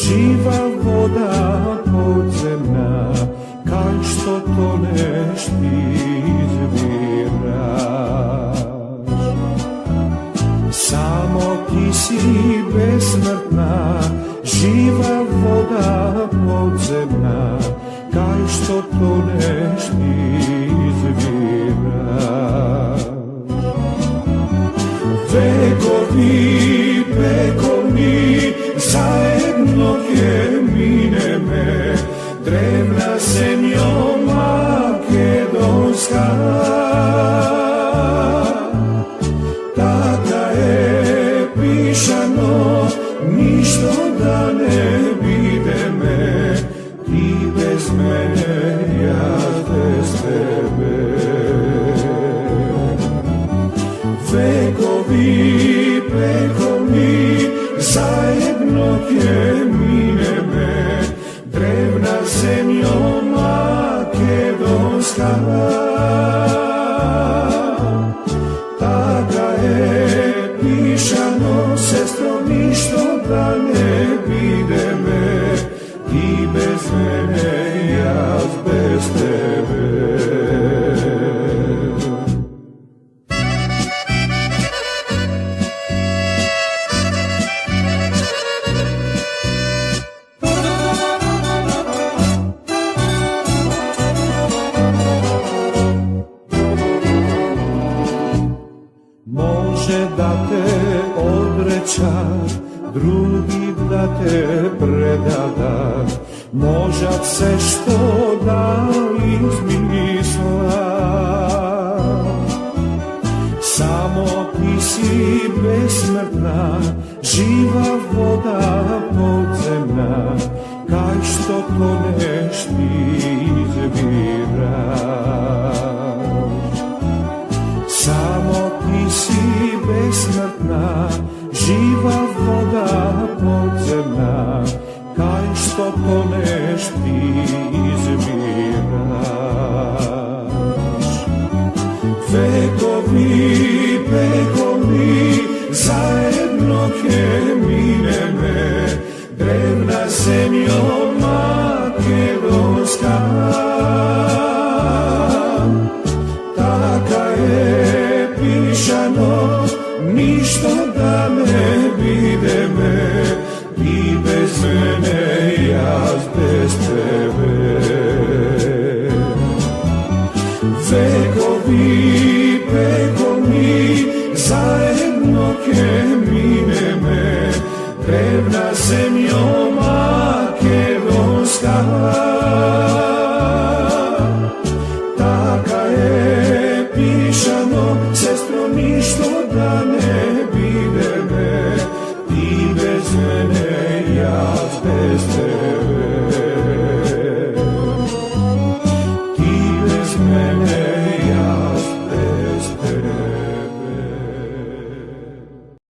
жива вода подземна, кај што тонеш ти извираш. Само ти си безсмртна, жива вода подземна, кај што тонеш ти извираш. Векови, вековни, заедно ќе минеме, древна земјо македонска. Така е пишано, ништо да не бидеме, ти без мене, јас без тебе. Векови, вековни, заедно ќе минеме, древна земјо македонска. Така е пишано, сестро, ништо да не бидеме, ти без мене, јас без тебе. Може да те одречат, други да те предадат, можат се што да измислат. Само ти си безсмртна, жива вода подземна, кај што тонеш ти извираш. Само ти си безсмртна, жива вода подземна, кај што тонеш ти извираш. Векови, вековни, заедно ќе минеме, древна земјо македонска. Така е пишано, ништо да не бидеме, ти без мене, јас без тебе. Векови, вековни, заедно ќе минеме, древна земјо македонска.